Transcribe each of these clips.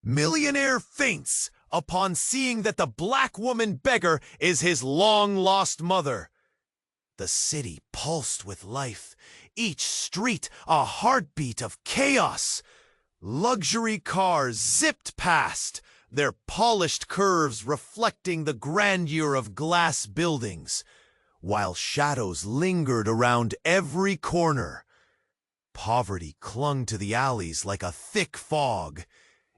Millionaire faints upon seeing that the black woman Beggar is his long-lost mother. The city pulsed with life, each street a heartbeat of chaos. Luxury cars zipped past, their polished curves reflecting the grandeur of glass buildings, while shadows lingered around every corner. Poverty clung to the alleys like a thick fog.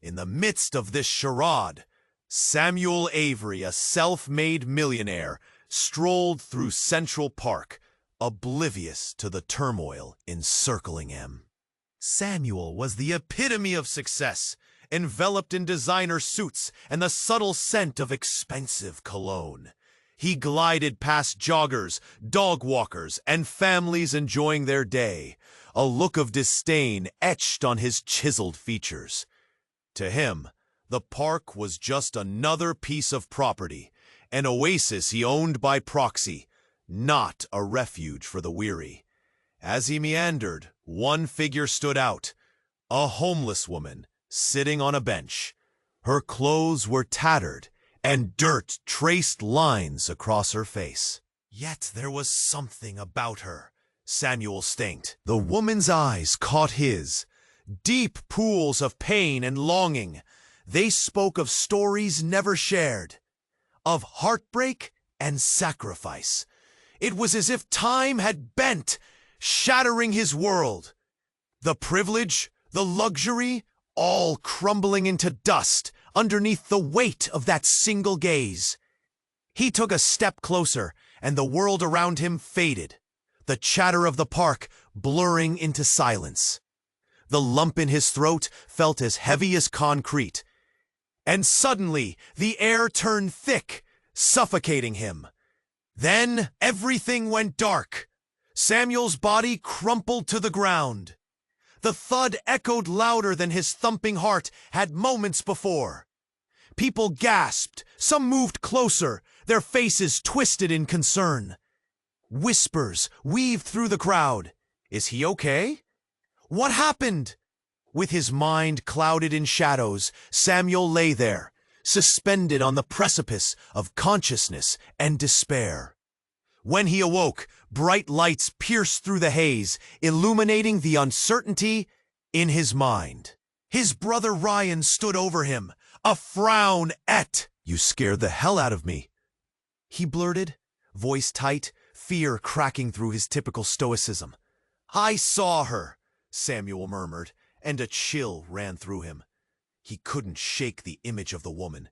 In the midst of this charade, Samuel Avery, a self-made millionaire, strolled through Central Park, oblivious to the turmoil encircling him. Samuel was the epitome of success, enveloped in designer suits and the subtle scent of expensive cologne. He glided past joggers, dog walkers, and families enjoying their day, a look of disdain etched on his chiseled features. To him, the park was just another piece of property, an oasis he owned by proxy, not a refuge for the weary. As he meandered, one figure stood out, a homeless woman sitting on a bench. Her clothes were tattered, and dirt traced lines across her face. Yet there was something about her, Samuel stinked. The woman's eyes caught his, deep pools of pain and longing. They spoke of stories never shared, of heartbreak and sacrifice. It was as if time had bent, shattering his world. The privilege, the luxury, all crumbling into dust underneath the weight of that single gaze. He took a step closer, and the world around him faded, the chatter of the park blurring into silence. The lump in his throat felt as heavy as concrete. And suddenly, the air turned thick, suffocating him. Then, everything went dark. Samuel's body crumpled to the ground. The thud echoed louder than his thumping heart had moments before. People gasped, some moved closer, their faces twisted in concern. Whispers weaved through the crowd. Is he okay? What happened? With his mind clouded in shadows, Samuel lay there, suspended on the precipice of consciousness and despair. When he awoke, bright lights pierced through the haze, illuminating the uncertainty in his mind. His brother Ryan stood over him, a frown et. "You scared the hell out of me," he blurted, voice tight, fear cracking through his typical stoicism. "I saw her," Samuel murmured, and a chill ran through him. He couldn't shake the image of the woman,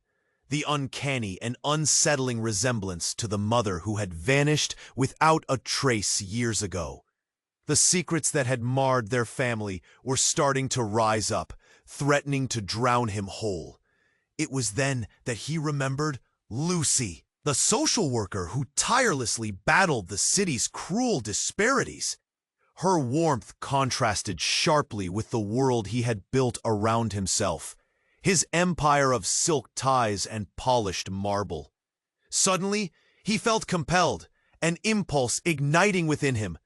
the uncanny and unsettling resemblance to the mother who had vanished without a trace years ago. The secrets that had marred their family were starting to rise up, threatening to drown him whole. It was then that he remembered Lucy, the social worker who tirelessly battled the city's cruel disparities. Her warmth contrasted sharply with the world he had built around himself, his empire of silk ties and polished marble. Suddenly, he felt compelled, an impulse igniting within him.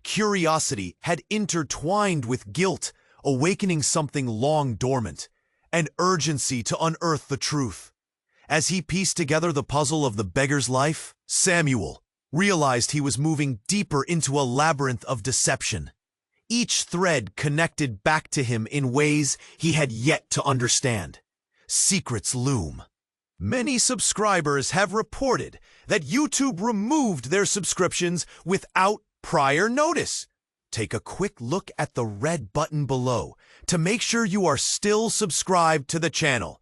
Curiosity had intertwined with guilt, awakening something long dormant, an urgency to unearth the truth. As he pieced together the puzzle of the beggar's life, Samuel realized he was moving deeper into a labyrinth of deception. Each thread connected back to him in ways he had yet to understand. Secrets loom. Many subscribers have reported that YouTube removed their subscriptions without prior notice. Take a quick look at the red button below to make sure you are still subscribed to the channel.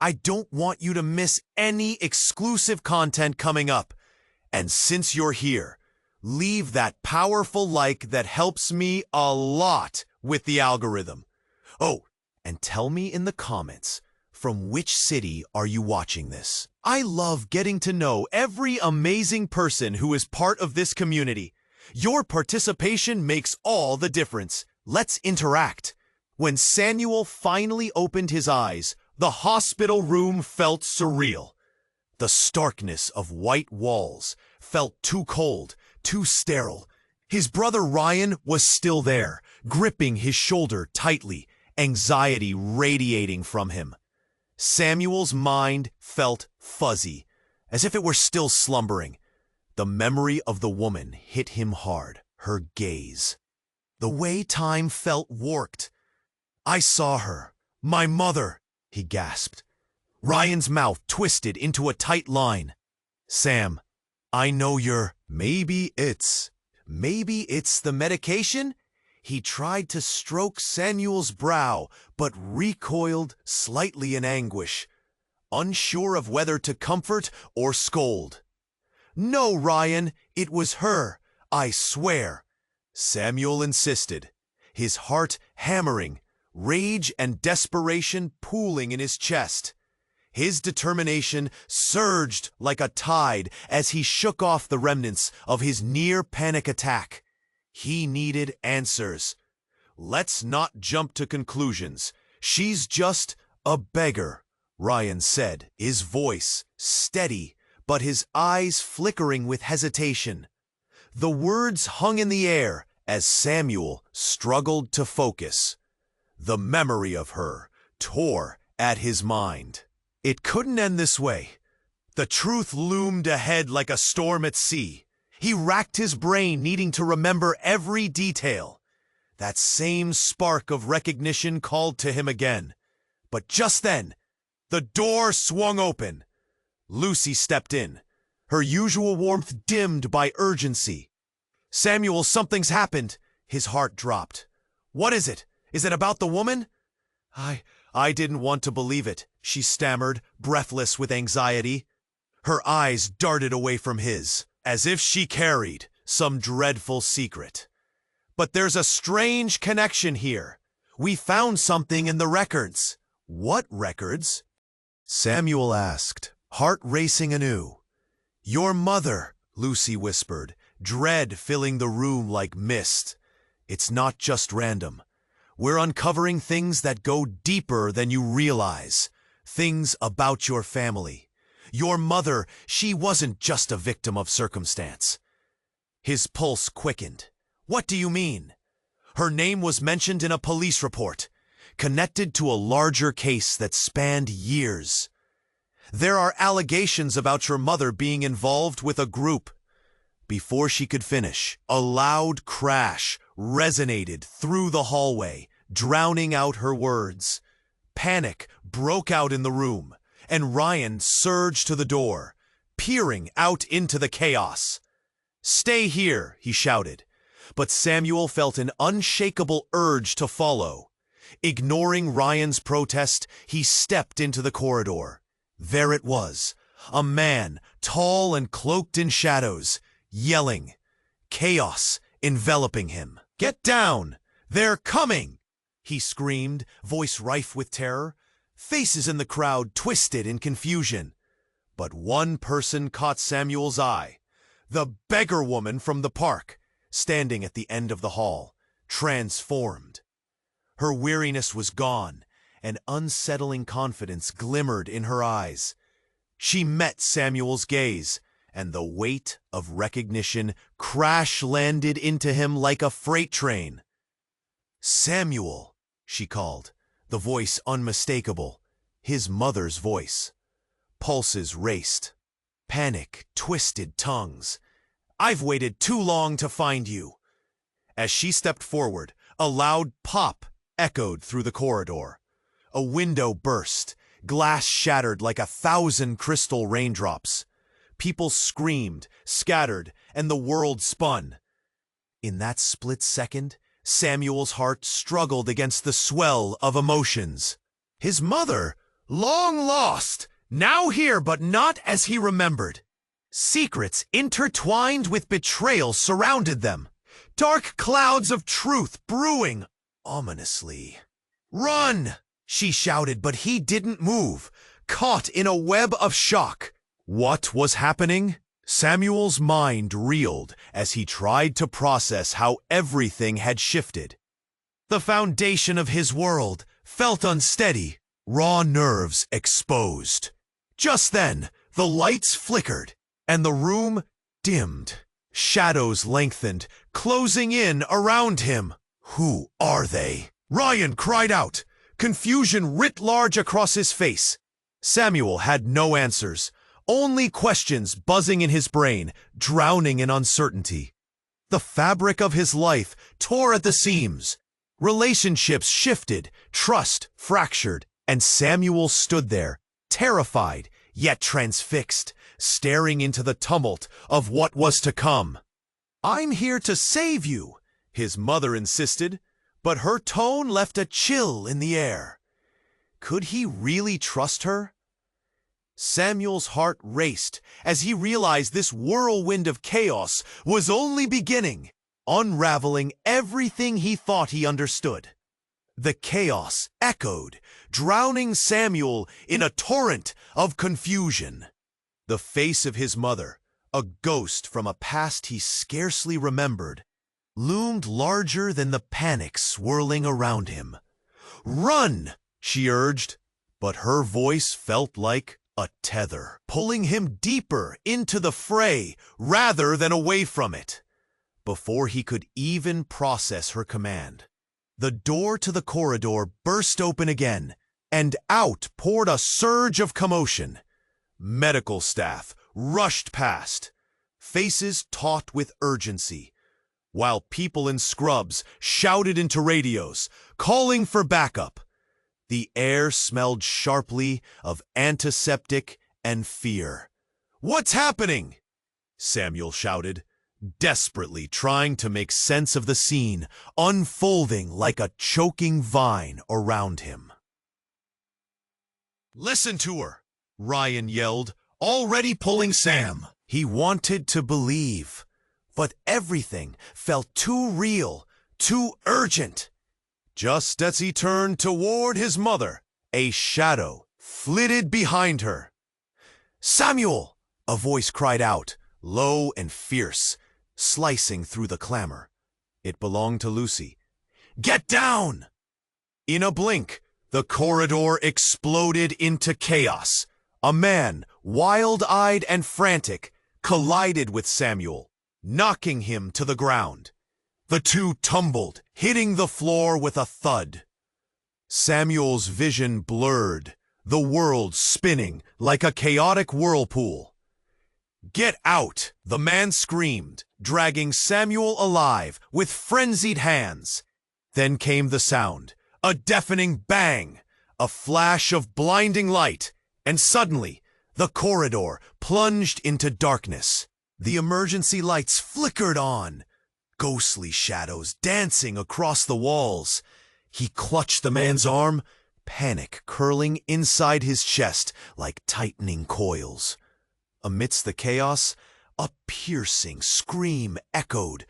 I don't want you to miss any exclusive content coming up. And since you're here, leave that powerful like that helps me a lot with the algorithm. Oh, and tell me in the comments, from which city are you watching this? I love getting to know every amazing person who is part of this community. Your participation makes all the difference. Let's interact. When Samuel finally opened his eyes, the hospital room felt surreal. The starkness of white walls felt too cold, too sterile. His brother Ryan was still there, gripping his shoulder tightly, anxiety radiating from him. Samuel's mind felt fuzzy, as if it were still slumbering. The memory of the woman hit him hard, her gaze. The way time felt warped. "I saw her. My mother," he gasped. Ryan's mouth twisted into a tight line. "Sam, I know you're—" Maybe it's the medication?" He tried to stroke Samuel's brow, but recoiled slightly in anguish, unsure of whether to comfort or scold. "No, Ryan, it was her, I swear," Samuel insisted, his heart hammering, rage and desperation pooling in his chest. His determination surged like a tide as he shook off the remnants of his near-panic attack. He needed answers. "Let's not jump to conclusions. She's just a beggar," Ryan said, his voice steady, but his eyes flickering with hesitation. The words hung in the air as Samuel struggled to focus. The memory of her tore at his mind. It couldn't end this way. The truth loomed ahead like a storm at sea. He racked his brain, needing to remember every detail. That same spark of recognition called to him again. But just then, the door swung open. Lucy stepped in, her usual warmth dimmed by urgency. "Samuel, something's happened." His heart dropped. "What is it? Is it about the woman?" I didn't want to believe it," she stammered, breathless with anxiety. Her eyes darted away from his, as if she carried some dreadful secret. "But there's a strange connection here. We found something in the records." "What records?" Samuel asked, heart racing anew. "Your mother," Lucy whispered, dread filling the room like mist. "It's not just random. We're uncovering things that go deeper than you realize. Things about your family. Your mother, she wasn't just a victim of circumstance." His pulse quickened. "What do you mean?" "Her name was mentioned in a police report, connected to a larger case that spanned years. There are allegations about your mother being involved with a group." Before she could finish, a loud crash resonated through the hallway, drowning out her words. Panic broke out in the room, and Ryan surged to the door, peering out into the chaos. "Stay here," he shouted, but Samuel felt an unshakable urge to follow. Ignoring Ryan's protest, he stepped into the corridor. There it was, a man, tall and cloaked in shadows, yelling, chaos enveloping him. "Get down! They're coming!" he screamed, voice rife with terror. Faces in the crowd twisted in confusion. But one person caught Samuel's eye. The beggar woman from the park, standing at the end of the hall, transformed. Her weariness was gone, and unsettling confidence glimmered in her eyes. She met Samuel's gaze, and the weight of recognition crash-landed into him like a freight train. "Samuel," she called, the voice unmistakable, his mother's voice. Pulses raced. Panic twisted tongues. "I've waited too long to find you." As she stepped forward, a loud pop echoed through the corridor. A window burst, glass shattered like 1,000 crystal raindrops. People screamed, scattered, and the world spun. In that split second, Samuel's heart struggled against the swell of emotions. His mother, long lost, now here but not as he remembered. Secrets intertwined with betrayal surrounded them. Dark clouds of truth brewing ominously. "Run!" she shouted, but he didn't move, caught in a web of shock. What was happening? Samuel's mind reeled as he tried to process how everything had shifted. The foundation of his world felt unsteady, raw nerves exposed. Just then, the lights flickered, and the room dimmed. Shadows lengthened, closing in around him. Who are they? Ryan cried out, confusion writ large across his face. Samuel had no answers, only questions buzzing in his brain, drowning in uncertainty. The fabric of his life tore at the seams. Relationships shifted, trust fractured, and Samuel stood there, terrified yet transfixed, staring into the tumult of what was to come. "I'm here to save you," his mother insisted, but her tone left a chill in the air. Could he really trust her? Samuel's heart raced as he realized this whirlwind of chaos was only beginning, unraveling everything he thought he understood. The chaos echoed, drowning Samuel in a torrent of confusion. The face of his mother, a ghost from a past he scarcely remembered, loomed larger than the panic swirling around him. "Run!" she urged, but her voice felt like a tether, pulling him deeper into the fray rather than away from it. Before he could even process her command, the door to the corridor burst open again, and out poured a surge of commotion. Medical staff rushed past, faces taut with urgency, while people in scrubs shouted into radios, calling for backup. The air smelled sharply of antiseptic and fear. "What's happening?" Samuel shouted, desperately trying to make sense of the scene unfolding like a choking vine around him. "Listen to her," Ryan yelled, already pulling Sam. He wanted to believe, but everything felt too real, too urgent. Just as he turned toward his mother, a shadow flitted behind her. "Samuel!" a voice cried out, low and fierce, slicing through the clamor. It belonged to Lucy. "Get down!" In a blink, the corridor exploded into chaos. A man, wild-eyed and frantic, collided with Samuel, knocking him to the ground. The two tumbled, hitting the floor with a thud. Samuel's vision blurred, the world spinning like a chaotic whirlpool. "Get out!" the man screamed, dragging Samuel alive with frenzied hands. Then came the sound, a deafening bang, a flash of blinding light, and suddenly the corridor plunged into darkness. The emergency lights flickered on, ghostly shadows dancing across the walls. He clutched the man's arm, panic curling inside his chest like tightening coils. Amidst the chaos, a piercing scream echoed,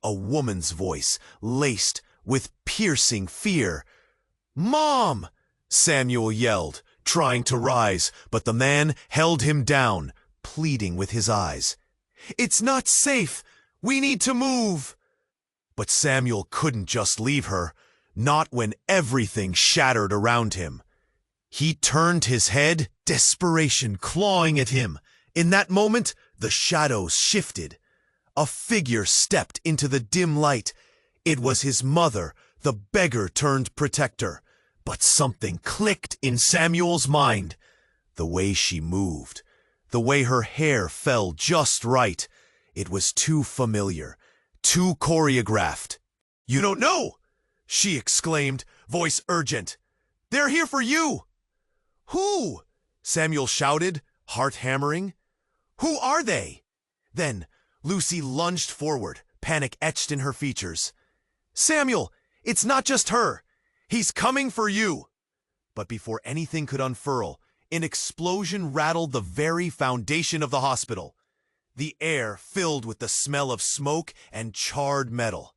a woman's voice laced with piercing fear. "Mom!" Samuel yelled, trying to rise, but the man held him down, pleading with his eyes. "It's not safe. We need to move." But Samuel couldn't just leave her, not when everything shattered around him. He turned his head, desperation clawing at him. In that moment, the shadows shifted. A figure stepped into the dim light. It was his mother, the beggar turned protector. But something clicked in Samuel's mind. The way she moved, the way her hair fell just right. It was too familiar, too choreographed. "You don't know!" she exclaimed, voice urgent. "They're here for you!" "Who?" Samuel shouted, heart hammering. "Who are they?" Then Lucy lunged forward, panic etched in her features. "Samuel, it's not just her. He's coming for you." But before anything could unfurl, an explosion rattled the very foundation of the hospital. The air filled with the smell of smoke and charred metal.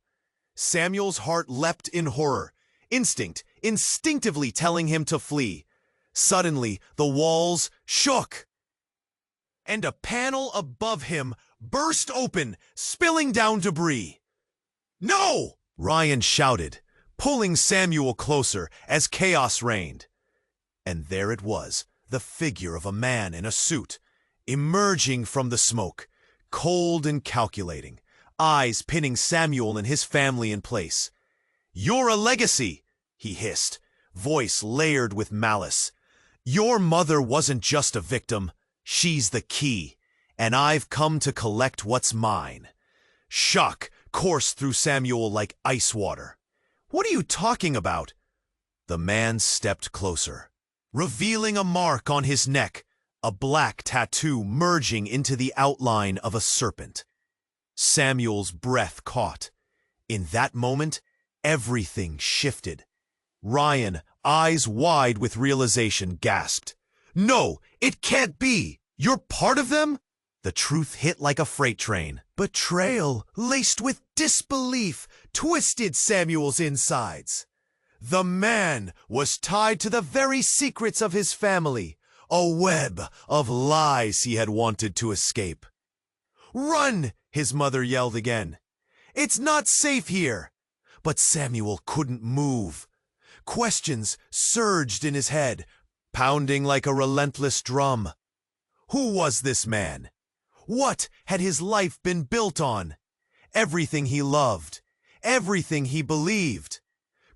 Samuel's heart leapt in horror, instinct instinctively telling him to flee. Suddenly, the walls shook, and a panel above him burst open, spilling down debris. "No!" Ryan shouted, pulling Samuel closer as chaos reigned. And there it was, the figure of a man in a suit, emerging from the smoke, cold and calculating, eyes pinning Samuel and his family in place. "You're a legacy," he hissed, voice layered with malice. "Your mother wasn't just a victim, she's the key, and I've come to collect what's mine." Shock coursed through Samuel like ice water. "What are you talking about?" The man stepped closer, revealing a mark on his neck, a black tattoo merging into the outline of a serpent. Samuel's breath caught. In that moment, everything shifted. Ryan, eyes wide with realization, gasped, "No, it can't be! You're part of them?" The truth hit like a freight train. Betrayal, laced with disbelief, twisted Samuel's insides. The man was tied to the very secrets of his family, a web of lies he had wanted to escape. "Run!" his mother yelled again. "It's not safe here." But Samuel couldn't move. Questions surged in his head, pounding like a relentless drum. Who was this man? What had his life been built on? Everything he loved, everything he believed.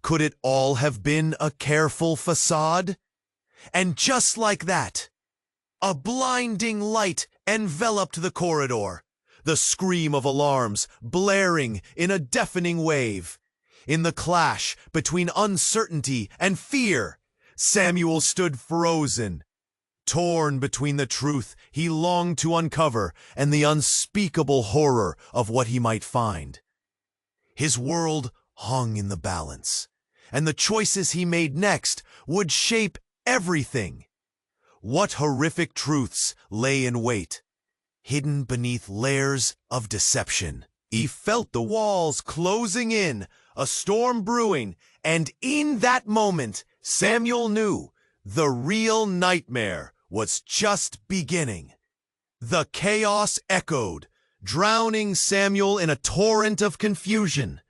Could it all have been a careful facade? And just like that, a blinding light enveloped the corridor, the scream of alarms blaring in a deafening wave. In the clash between uncertainty and fear, Samuel stood frozen, torn between the truth he longed to uncover and the unspeakable horror of what he might find. His world hung in the balance, and the choices he made next would shape everything. What horrific truths lay in wait, hidden beneath layers of deception? He felt the walls closing in, a storm brewing, and in that moment, Samuel knew the real nightmare was just beginning. The chaos echoed, drowning Samuel in a torrent of confusion.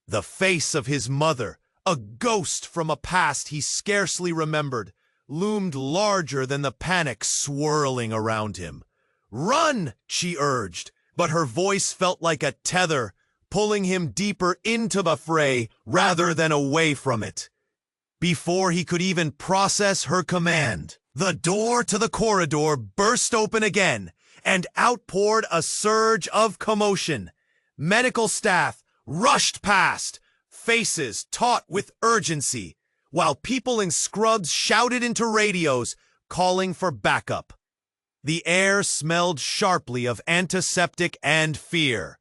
The face of his mother, a ghost from a past he scarcely remembered, loomed larger than the panic swirling around him. "Run!" she urged, but her voice felt like a tether, pulling him deeper into the fray rather than away from it. Before he could even process her command, the door to the corridor burst open again, and out poured a surge of commotion. Medical staff rushed past, faces taut with urgency, while people in scrubs shouted into radios, calling for backup. The air smelled sharply of antiseptic and fear.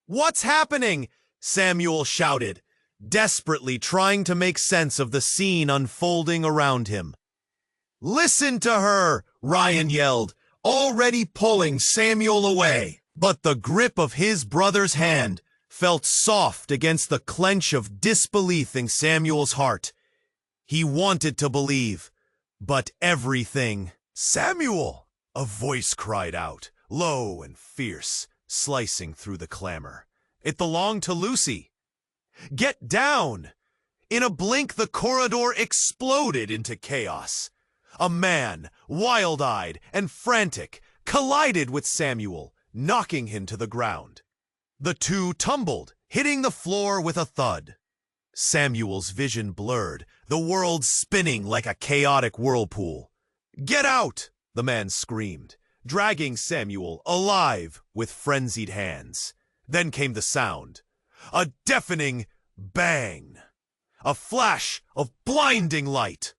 "What's happening?" Samuel shouted, desperately trying to make sense of the scene unfolding around him. "Listen to her!" Ryan yelled, already pulling Samuel away. But the grip of his brother's hand felt soft against the clench of disbelief in Samuel's heart. He wanted to believe, but everything— "Samuel!" a voice cried out, low and fierce, slicing through the clamor. It belonged to Lucy. "Get down!" In a blink, the corridor exploded into chaos. A man, wild-eyed and frantic, collided with Samuel, knocking him to the ground. The two tumbled, hitting the floor with a thud. Samuel's vision blurred, the world spinning like a chaotic whirlpool. "Get out!" the man screamed, dragging Samuel alive with frenzied hands. Then came the sound. A deafening bang. A flash of blinding light.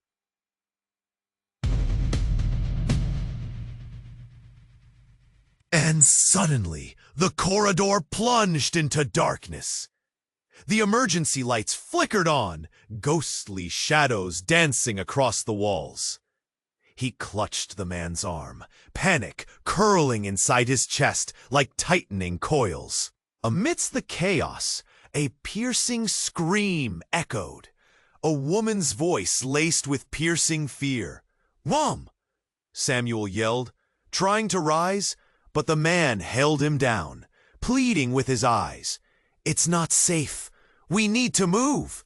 And suddenly, the corridor plunged into darkness. The emergency lights flickered on, ghostly shadows dancing across the walls. He clutched the man's arm, panic curling inside his chest like tightening coils. Amidst the chaos, a piercing scream echoed, a woman's voice laced with piercing fear. "Mom!" Samuel yelled, trying to rise, but the man held him down, pleading with his eyes. "It's not safe. We need to move."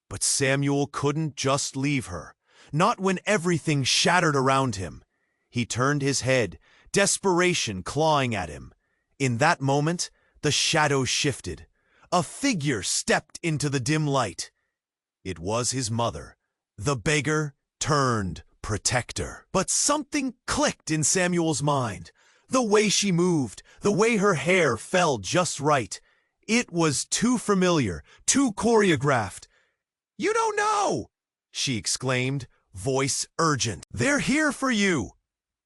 But Samuel couldn't just leave her, not when everything shattered around him. He turned his head, desperation clawing at him. In that moment, the shadows shifted. A figure stepped into the dim light. It was his mother, the beggar turned protector. But something clicked in Samuel's mind. The way she moved, the way her hair fell just right. It was too familiar, too choreographed. "You don't know!" she exclaimed, voice urgent. "They're here for you."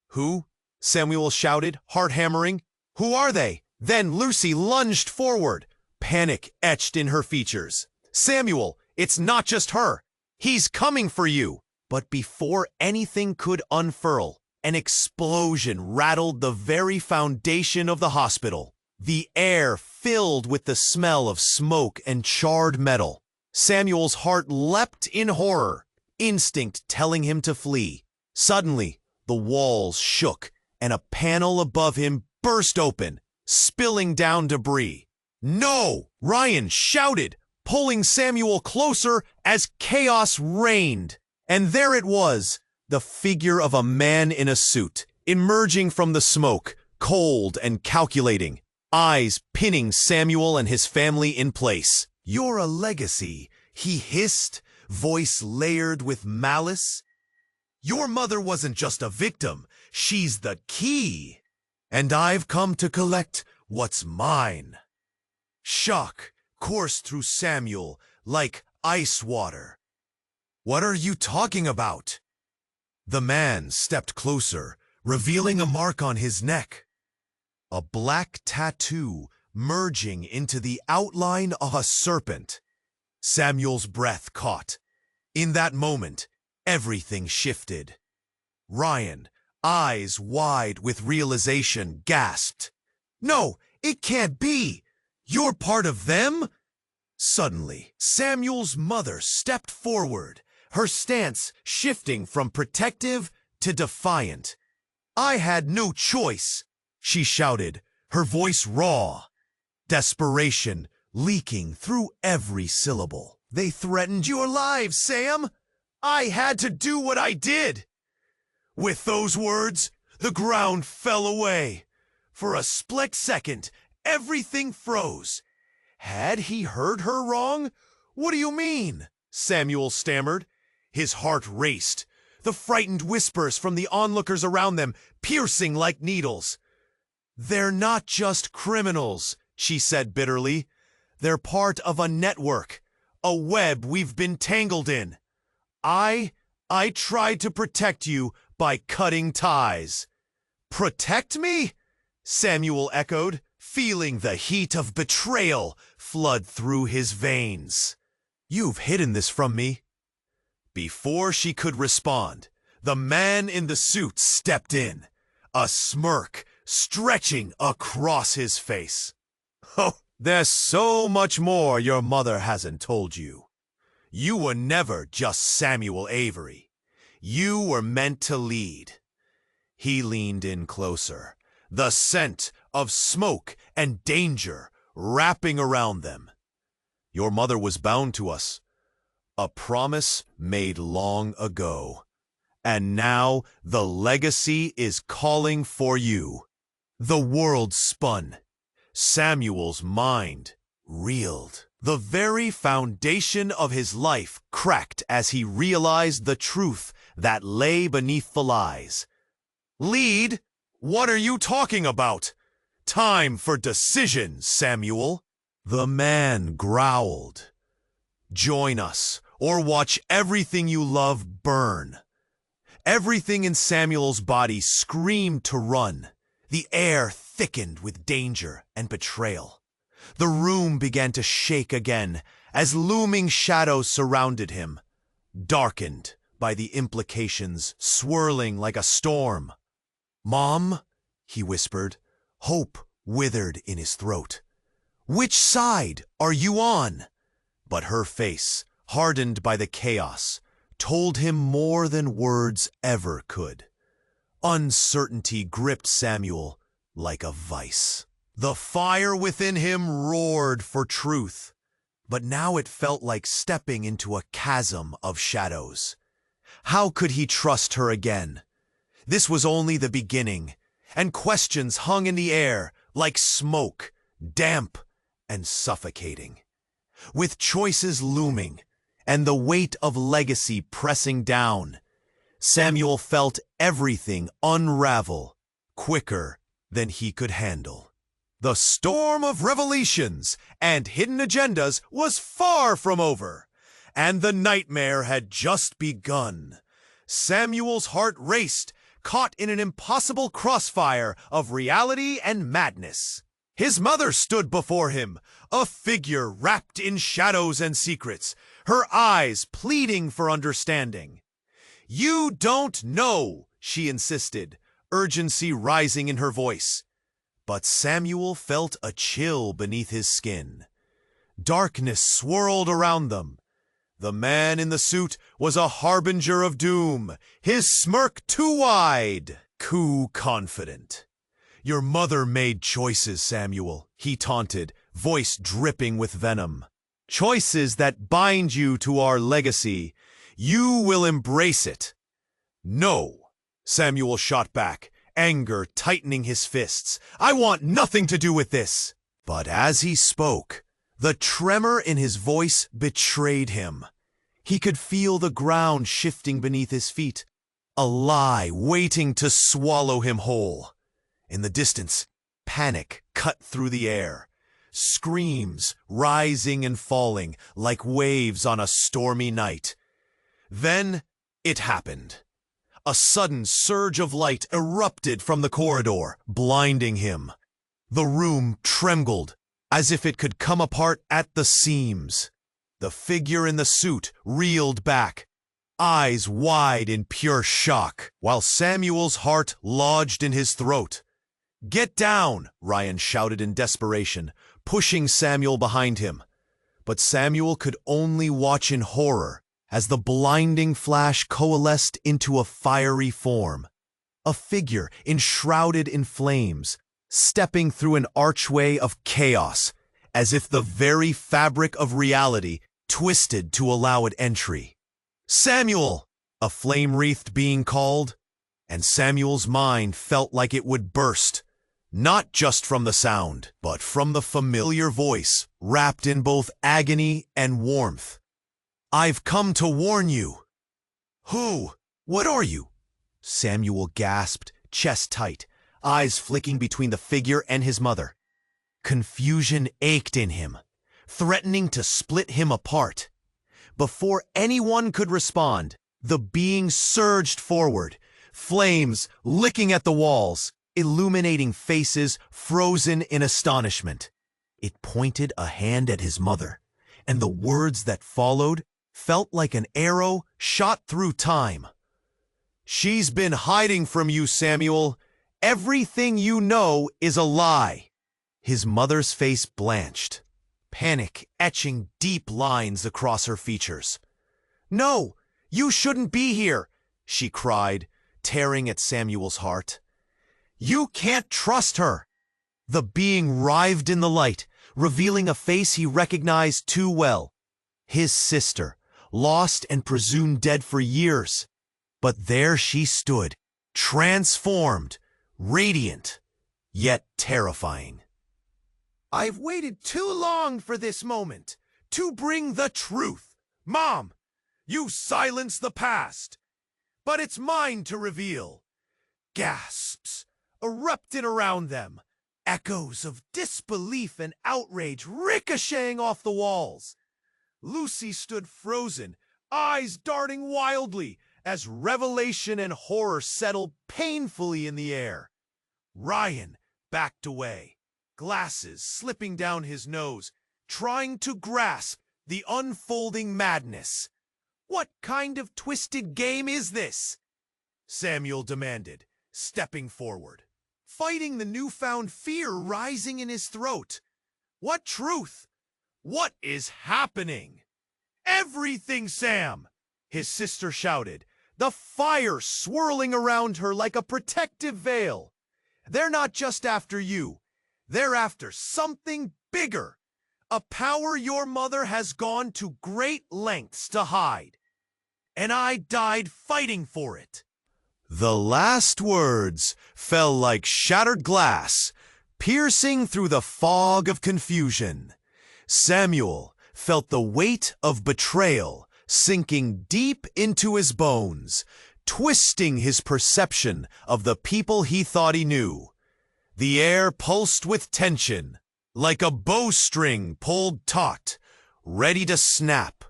"Who?" Samuel shouted, heart hammering. "Who are they?" Then Lucy lunged forward, panic etched in her features. "Samuel, it's not just her. He's coming for you." But before anything could unfurl, an explosion rattled the very foundation of the hospital. The air filled with the smell of smoke and charred metal. Samuel's heart leapt in horror, instinct telling him to flee. Suddenly, the walls shook, and a panel above him burst open, spilling down debris. "No!" Ryan shouted, pulling Samuel closer as chaos reigned. And there it was, the figure of a man in a suit, emerging from the smoke, cold and calculating, eyes pinning Samuel and his family in place. "You're a legacy," he hissed, voice layered with malice. "Your mother wasn't just a victim, she's the key. And I've come to collect what's mine." Shock coursed through Samuel like ice water. "What are you talking about?" The man stepped closer, revealing a mark on his neck. A black tattoo merging into the outline of a serpent. Samuel's breath caught. In that moment, everything shifted. Ryan, eyes wide with realization, gasped. "No, it can't be! You're part of them?" Suddenly, Samuel's mother stepped forward, her stance shifting from protective to defiant. "I had no choice," she shouted, her voice raw, desperation leaking through every syllable. "They threatened your lives, Sam. I had to do what I did." With those words, the ground fell away. For a split second, everything froze. Had he heard her wrong? "What do you mean?" Samuel stammered. His heart raced, the frightened whispers from the onlookers around them piercing like needles. "They're not just criminals," she said bitterly. "They're part of a network, a web we've been tangled in. I tried to protect you by cutting ties." "Protect me?" Samuel echoed, feeling the heat of betrayal flood through his veins. "You've hidden this from me." Before she could respond, the man in the suit stepped in, a smirk stretching across his face. "Oh, there's so much more your mother hasn't told you. You were never just Samuel Avery. You were meant to lead." He leaned in closer, the scent of smoke and danger wrapping around them. "Your mother was bound to us. A promise made long ago. And now the legacy is calling for you." The world spun. Samuel's mind reeled. The very foundation of his life cracked as he realized the truth that lay beneath the lies. "Lead? What are you talking about? Time for decision, Samuel." The man growled. "Join us, or watch everything you love burn." Everything in Samuel's body screamed to run. The air thickened with danger and betrayal. The room began to shake again as looming shadows surrounded him, darkened by the implications swirling like a storm. "Mom," he whispered, hope withered in his throat. "Which side are you on?" But her face, hardened by the chaos, told him more than words ever could. Uncertainty gripped Samuel like a vice. The fire within him roared for truth, but now it felt like stepping into a chasm of shadows. How could he trust her again? This was only the beginning, and questions hung in the air like smoke, damp and suffocating. With choices looming, and the weight of legacy pressing down. Samuel felt everything unravel quicker than he could handle. The storm of revelations and hidden agendas was far from over, and the nightmare had just begun. Samuel's heart raced, caught in an impossible crossfire of reality and madness. His mother stood before him, a figure wrapped in shadows and secrets, her eyes pleading for understanding. "You don't know," she insisted, urgency rising in her voice. But Samuel felt a chill beneath his skin. Darkness swirled around them. The man in the suit was a harbinger of doom, his smirk too wide, too confident. "Your mother made choices, Samuel," he taunted, voice dripping with venom. "Choices that bind you to our legacy. You will embrace it." "No," Samuel shot back, anger tightening his fists. "I want nothing to do with this." But as he spoke, the tremor in his voice betrayed him. He could feel the ground shifting beneath his feet, a lie waiting to swallow him whole. In the distance, panic cut through the air, screams rising and falling like waves on a stormy night. Then it happened. A sudden surge of light erupted from the corridor, blinding him. The room trembled, as if it could come apart at the seams. The figure in the suit reeled back, eyes wide in pure shock, while Samuel's heart lodged in his throat. "Get down!" Ryan shouted in desperation, pushing Samuel behind him. But Samuel could only watch in horror as the blinding flash coalesced into a fiery form. A figure enshrouded in flames, stepping through an archway of chaos, as if the very fabric of reality twisted to allow it entry. "Samuel!" a flame-wreathed being called, and Samuel's mind felt like it would burst. Not just from the sound, but from the familiar voice, wrapped in both agony and warmth. "I've come to warn you." "Who? What are you?" Samuel gasped, chest tight, eyes flicking between the figure and his mother. Confusion ached in him, threatening to split him apart. Before anyone could respond, the being surged forward, flames licking at the walls, illuminating faces frozen in astonishment. It pointed a hand at his mother, and the words that followed felt like an arrow shot through time. "She's been hiding from you, Samuel. Everything you know is a lie." His mother's face blanched, panic etching deep lines across her features. "No, you shouldn't be here," she cried, tearing at Samuel's heart. "You can't trust her." The being writhed in the light, revealing a face he recognized too well. His sister, lost and presumed dead for years. But there she stood, transformed, radiant, yet terrifying. "I've waited too long for this moment, to bring the truth. Mom, you silenced the past, but it's mine to reveal." Gasps erupted around them, echoes of disbelief and outrage ricocheting off the walls. Lucy stood frozen, eyes darting wildly, as revelation and horror settled painfully in the air. Ryan backed away, glasses slipping down his nose, trying to grasp the unfolding madness. "What kind of twisted game is this?" Samuel demanded, stepping forward, fighting the newfound fear rising in his throat. "What truth? What is happening?" "Everything, Sam!" his sister shouted, the fire swirling around her like a protective veil. "They're not just after you. They're after something bigger, a power your mother has gone to great lengths to hide. And I died fighting for it." The last words fell like shattered glass, piercing through the fog of confusion. Samuel felt the weight of betrayal sinking deep into his bones, twisting his perception of the people he thought he knew. The air pulsed with tension, like a bowstring pulled taut, ready to snap.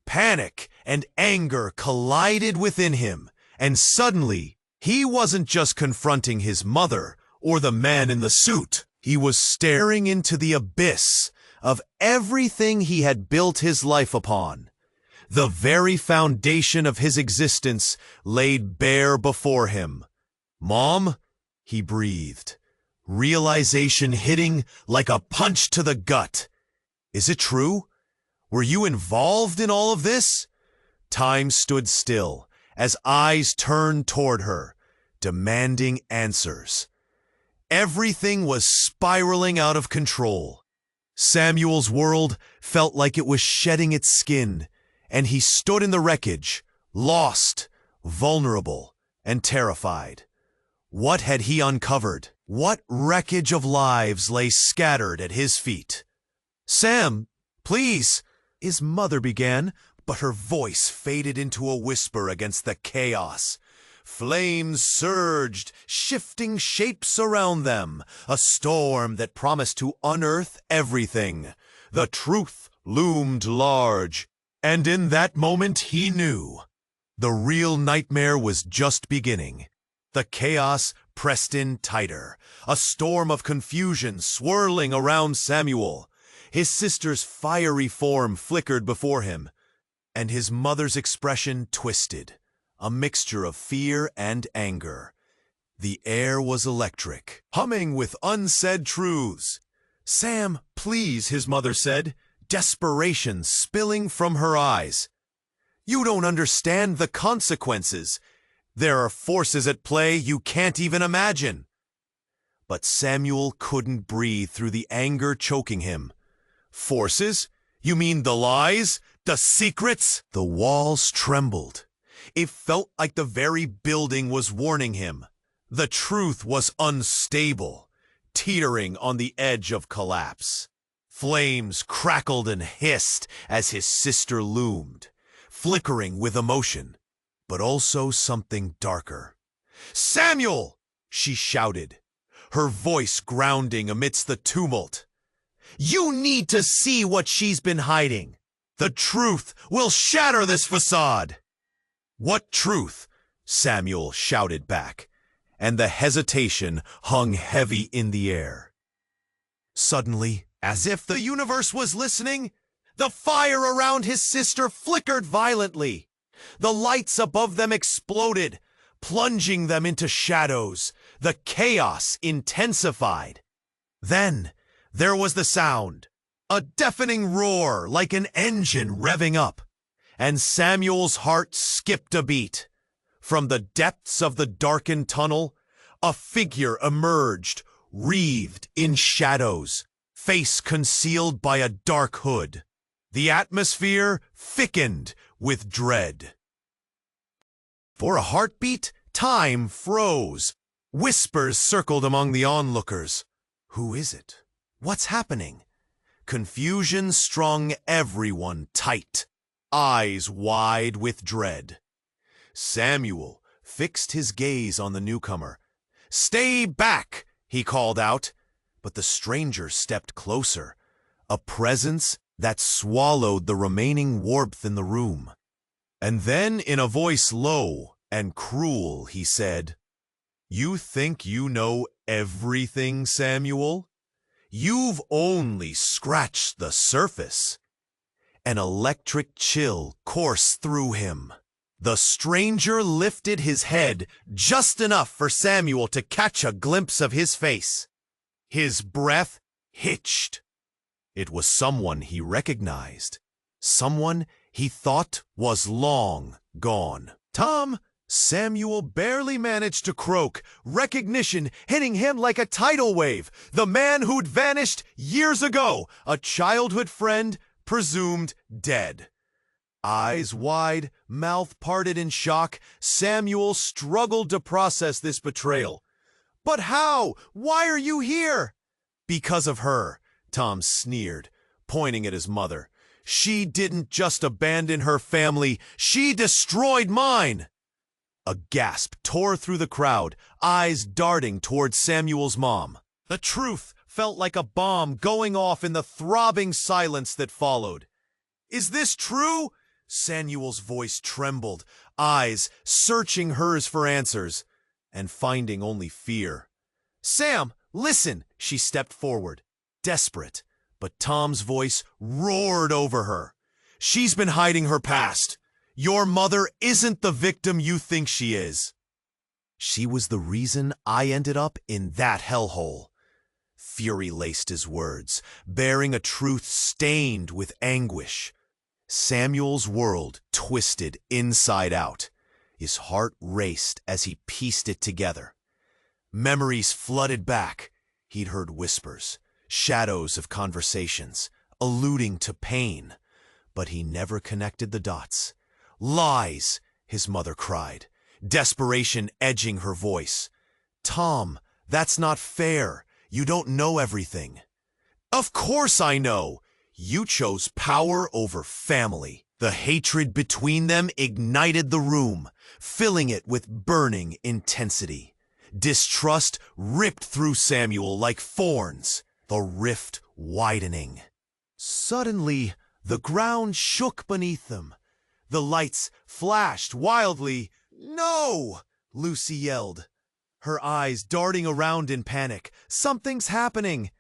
Panic and anger collided within him, and suddenly, he wasn't just confronting his mother or the man in the suit. He was staring into the abyss of everything he had built his life upon. The very foundation of his existence laid bare before him. "Mom," he breathed, realization hitting like a punch to the gut. "Is it true? Were you involved in all of this?" Time stood still as eyes turned toward her, demanding answers. Everything was spiraling out of control. Samuel's world felt like it was shedding its skin, and he stood in the wreckage, lost, vulnerable, and terrified. What had he uncovered? What wreckage of lives lay scattered at his feet? "Sam, please," his mother began, but her voice faded into a whisper against the chaos. Flames surged, shifting shapes around them, a storm that promised to unearth everything. The truth loomed large, and in that moment he knew. The real nightmare was just beginning. The chaos pressed in tighter, a storm of confusion swirling around Samuel. His sister's fiery form flickered before him, and his mother's expression twisted, a mixture of fear and anger. The air was electric, humming with unsaid truths. "Sam, please," his mother said, desperation spilling from her eyes. "You don't understand the consequences. There are forces at play you can't even imagine." But Samuel couldn't breathe through the anger choking him. "Forces? You mean the lies? The secrets?" The walls trembled. It felt like the very building was warning him. The truth was unstable, teetering on the edge of collapse. Flames crackled and hissed as his sister loomed, flickering with emotion, but also something darker. "Samuel!" she shouted, her voice grounding amidst the tumult. "You need to see what she's been hiding. The truth will shatter this facade." "What truth?" Samuel shouted back, and the hesitation hung heavy in the air. Suddenly, as if the universe was listening, the fire around his sister flickered violently. The lights above them exploded, plunging them into shadows. The chaos intensified. Then there was the sound, a deafening roar like an engine revving up, and Samuel's heart skipped a beat. From the depths of the darkened tunnel, a figure emerged, wreathed in shadows, face concealed by a dark hood. The atmosphere thickened with dread. For a heartbeat, time froze. Whispers circled among the onlookers. Who is it? What's happening? Confusion strung everyone tight, eyes wide with dread. Samuel fixed his gaze on the newcomer. "Stay back!" he called out, but the stranger stepped closer, a presence that swallowed the remaining warmth in the room. And then, in a voice low and cruel, he said, "You think you know everything, Samuel? You've only scratched the surface." An electric chill coursed through him. The stranger lifted his head just enough for Samuel to catch a glimpse of his face. His breath hitched. It was someone he recognized, someone he thought was long gone. "Tom!" Samuel barely managed to croak, recognition hitting him like a tidal wave. The man who'd vanished years ago, a childhood friend, presumed dead. Eyes wide, mouth parted in shock, Samuel struggled to process this betrayal. "But how? Why are you here?" "Because of her," Tom sneered, pointing at his mother. She didn't just abandon her family, she destroyed mine. A gasp tore through the crowd, eyes darting toward Samuel's mom. The truth felt like a bomb going off in the throbbing silence that followed. Is this true? Samuel's voice trembled, eyes searching hers for answers, and finding only fear. Sam, listen, she stepped forward, desperate, but Tom's voice roared over her. She's been hiding her past. Your mother isn't the victim you think she is. She was the reason I ended up in that hellhole. Fury laced his words, bearing a truth stained with anguish. Samuel's world twisted inside out. His heart raced as he pieced it together. Memories flooded back. He'd heard whispers, shadows of conversations, alluding to pain. But he never connected the dots. Lies, his mother cried, desperation edging her voice. Tom, that's not fair. You don't know everything. Of course I know. You chose power over family. The hatred between them ignited the room, filling it with burning intensity. Distrust ripped through Samuel like thorns, the rift widening. Suddenly, the ground shook beneath them. The lights flashed wildly. No! Lucy yelled, her eyes darting around in panic. Something's happening.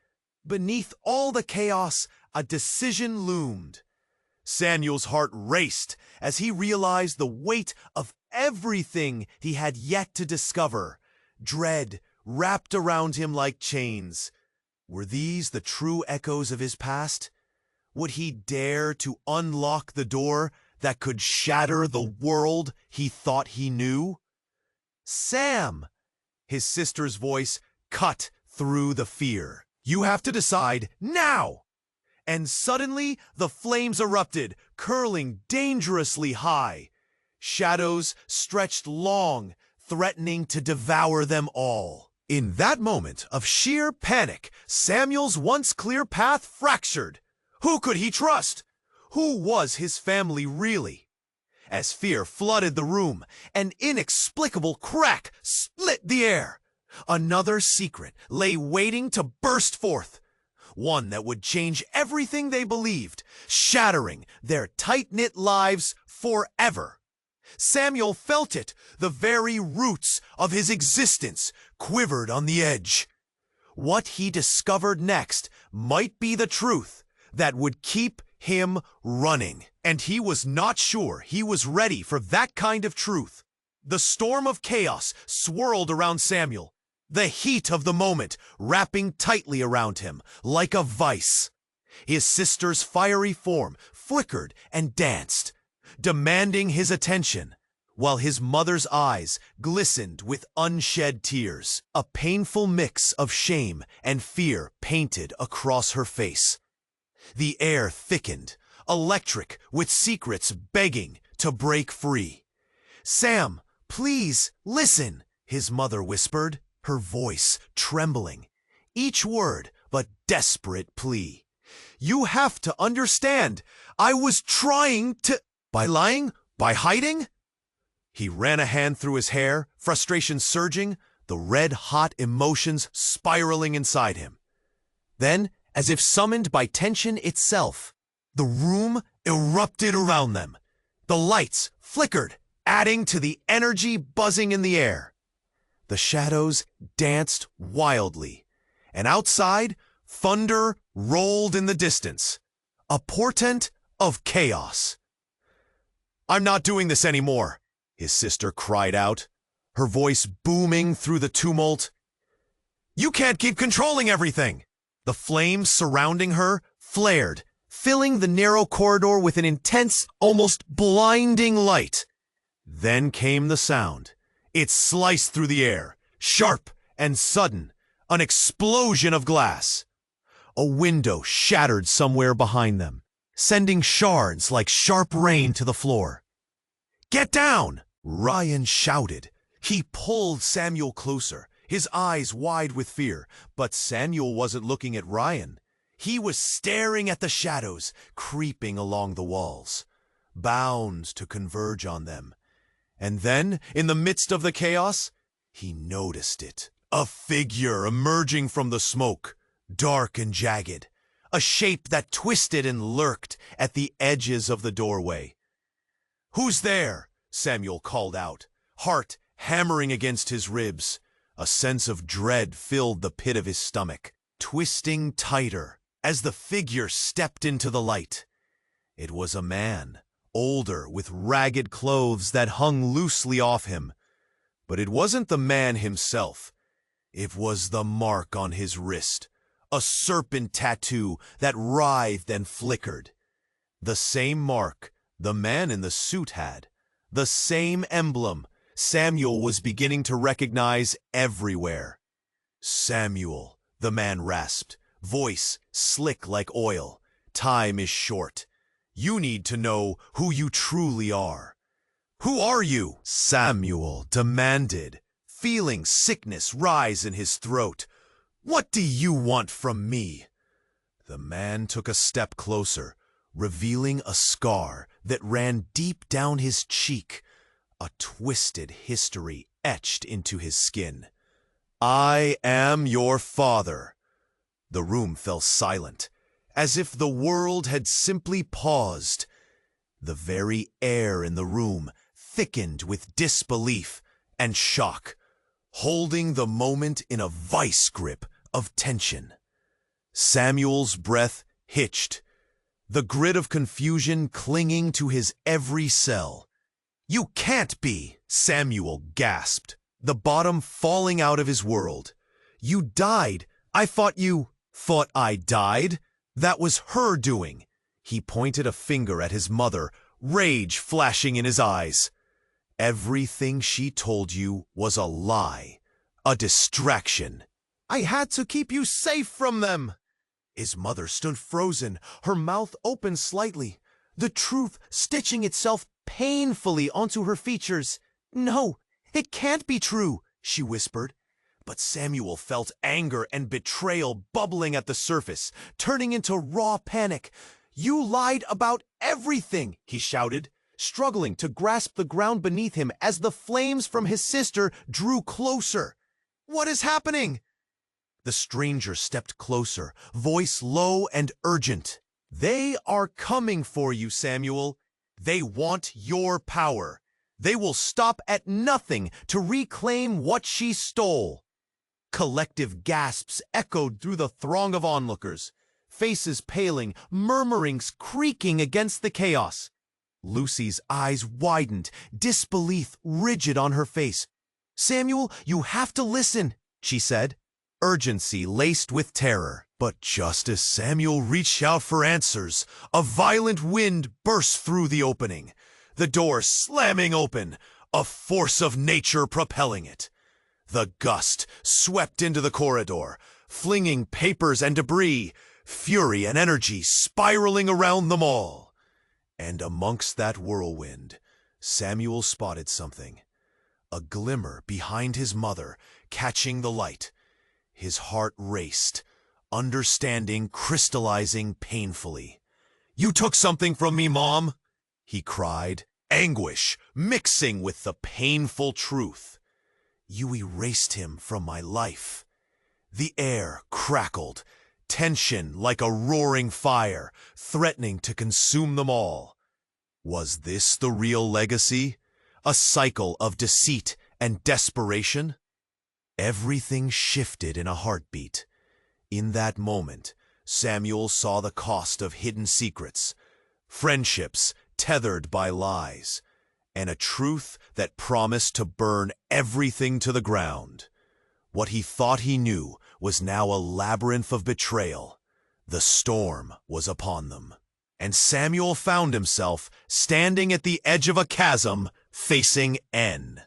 Beneath all the chaos, a decision loomed. Samuel's heart raced as he realized the weight of everything he had yet to discover. Dread wrapped around him like chains. Were these the true echoes of his past? Would he dare to unlock the door that could shatter the world he thought he knew? Sam! His sister's voice cut through the fear. You have to decide now! And suddenly the flames erupted, curling dangerously high. Shadows stretched long, threatening to devour them all. In that moment of sheer panic, Samuel's once clear path fractured. Who could he trust? Who was his family really? As fear flooded the room, an inexplicable crack split the air. Another secret lay waiting to burst forth. One that would change everything they believed, shattering their tight-knit lives forever. Samuel felt it. The very roots of his existence quivered on the edge. What he discovered next might be the truth that would keep him running. And he was not sure he was ready for that kind of truth. The storm of chaos swirled around Samuel, the heat of the moment wrapping tightly around him like a vice. His sister's fiery form flickered and danced, demanding his attention, while his mother's eyes glistened with unshed tears. A painful mix of shame and fear painted across her face. The air thickened, electric with secrets begging to break free. Sam, please, listen, his mother whispered, her voice trembling, each word but desperate plea. You have to understand, I was trying to... By lying? By hiding? He ran a hand through his hair, frustration surging, the red-hot emotions spiraling inside him. Then, as if summoned by tension itself, the room erupted around them. The lights flickered, adding to the energy buzzing in the air. The shadows danced wildly, and outside, thunder rolled in the distance, a portent of chaos. I'm not doing this anymore, his sister cried out, her voice booming through the tumult. You can't keep controlling everything. The flames surrounding her flared, filling the narrow corridor with an intense, almost blinding light. Then came the sound. It sliced through the air, sharp and sudden, an explosion of glass. A window shattered somewhere behind them, sending shards like sharp rain to the floor. Get down! Ryan shouted. He pulled Samuel closer, his eyes wide with fear, but Samuel wasn't looking at Ryan. He was staring at the shadows creeping along the walls, bound to converge on them. And then, in the midst of the chaos, he noticed it. A figure emerging from the smoke, dark and jagged. A shape that twisted and lurked at the edges of the doorway. "Who's there?" Samuel called out, heart hammering against his ribs. A sense of dread filled the pit of his stomach, twisting tighter as the figure stepped into the light. It was a man, older, with ragged clothes that hung loosely off him. But it wasn't the man himself. It was the mark on his wrist, a serpent tattoo that writhed and flickered. The same mark the man in the suit had, the same emblem Samuel was beginning to recognize everywhere. "Samuel," the man rasped, voice slick like oil. "Time is short. You need to know who you truly are." "Who are you?" Samuel demanded, feeling sickness rise in his throat. "What do you want from me?" The man took a step closer, revealing a scar that ran deep down his cheek, a twisted history etched into his skin. "I am your father." The room fell silent, as if the world had simply paused. The very air in the room thickened with disbelief and shock, holding the moment in a vice grip of tension. Samuel's breath hitched, the grit of confusion clinging to his every cell. "You can't be!" Samuel gasped, the bottom falling out of his world. "You died! I thought you—" "Thought I died? That was her doing." He pointed a finger at his mother, rage flashing in his eyes. "Everything she told you was a lie, a distraction. I had to keep you safe from them." His mother stood frozen, her mouth open slightly, the truth stitching itself painfully onto her features. "No, it can't be true," she whispered. But Samuel felt anger and betrayal bubbling at the surface, turning into raw panic. "You lied about everything," he shouted, struggling to grasp the ground beneath him as the flames from his sister drew closer. "What is happening?" The stranger stepped closer, voice low and urgent. "They are coming for you, Samuel. They want your power. They will stop at nothing to reclaim what she stole." Collective gasps echoed through the throng of onlookers, faces paling, murmurings creaking against the chaos. Lucy's eyes widened, disbelief rigid on her face. "Samuel, you have to listen," she said, urgency laced with terror. But just as Samuel reached out for answers, a violent wind burst through the opening, the door slamming open, a force of nature propelling it. The gust swept into the corridor, flinging papers and debris, fury and energy spiraling around them all. And amongst that whirlwind, Samuel spotted something, a glimmer behind his mother, catching the light. His heart raced, understanding crystallizing painfully. "You took something from me, Mom!" he cried, anguish mixing with the painful truth. "You erased him from my life." The air crackled, tension like a roaring fire, threatening to consume them all. Was this the real legacy? A cycle of deceit and desperation? Everything shifted in a heartbeat. In that moment, Samuel saw the cost of hidden secrets, friendships tethered by lies, and a truth that promised to burn everything to the ground. What he thought he knew was now a labyrinth of betrayal. The storm was upon them, and Samuel found himself standing at the edge of a chasm facing N.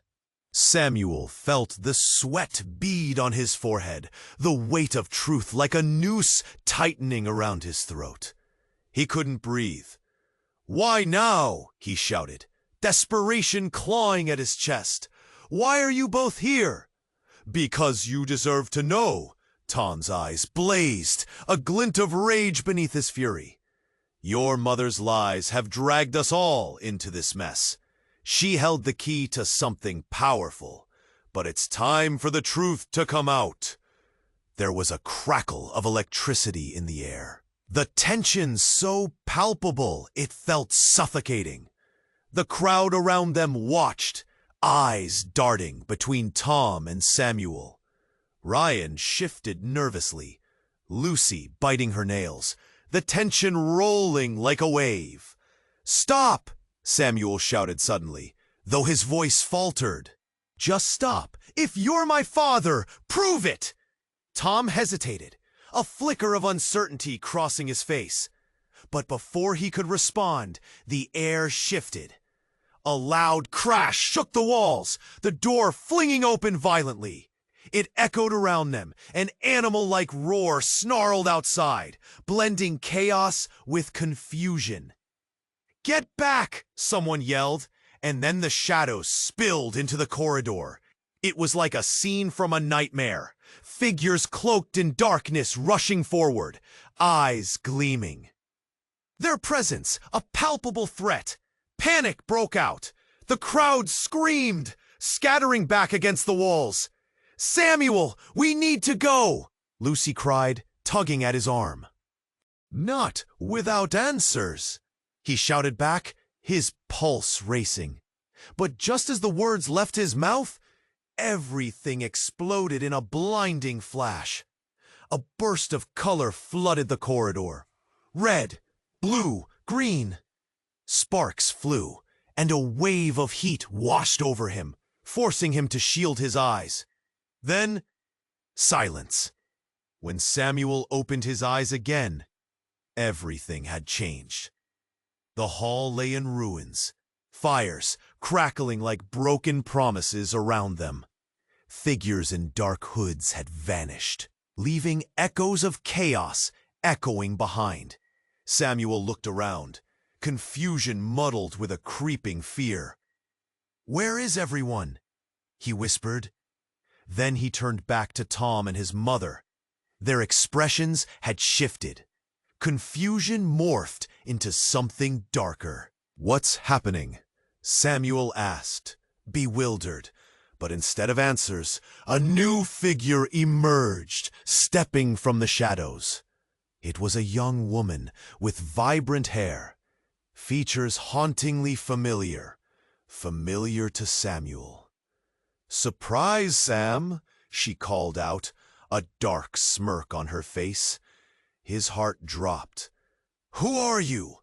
Samuel felt the sweat bead on his forehead, the weight of truth like a noose tightening around his throat. He couldn't breathe. "Why now?" he shouted, desperation clawing at his chest. "Why are you both here?" "Because you deserve to know," Tom's eyes blazed, a glint of rage beneath his fury. Your mother's lies have dragged us all into this mess. She held the key to something powerful, but it's time for the truth to come out. There was a crackle of electricity in the air. The tension so palpable it felt suffocating. The crowd around them watched, eyes darting between Tom and Samuel. Ryan shifted nervously, Lucy biting her nails, the tension rolling like a wave. "Stop!" Samuel shouted suddenly, though his voice faltered. "Just stop. If you're my father, prove it!" Tom hesitated, a flicker of uncertainty crossing his face. But before he could respond, the air shifted. A loud crash shook the walls, the door flinging open violently. It echoed around them, an animal-like roar snarled outside, blending chaos with confusion. "Get back!" someone yelled, and then the shadows spilled into the corridor. It was like a scene from a nightmare. Figures cloaked in darkness rushing forward, eyes gleaming. Their presence, a palpable threat. Panic broke out. The crowd screamed, scattering back against the walls. "Samuel, we need to go!" Lucy cried, tugging at his arm. "Not without answers," he shouted back, his pulse racing. But just as the words left his mouth, everything exploded in a blinding flash. A burst of color flooded the corridor. Red, blue, green. Sparks flew, and a wave of heat washed over him, forcing him to shield his eyes. Then, silence. When Samuel opened his eyes again, everything had changed. The hall lay in ruins, fires crackling like broken promises around them. Figures in dark hoods had vanished, leaving echoes of chaos echoing behind. Samuel looked around, confusion muddled with a creeping fear. "Where is everyone?" he whispered. Then he turned back to Tom and his mother. Their expressions had shifted. Confusion morphed into something darker. "What's happening?" Samuel asked, bewildered. But instead of answers, a new figure emerged, stepping from the shadows. It was a young woman with vibrant hair, features hauntingly familiar to Samuel. "Surprise, Sam," she called out, a dark smirk on her face. His heart dropped. "Who are you?"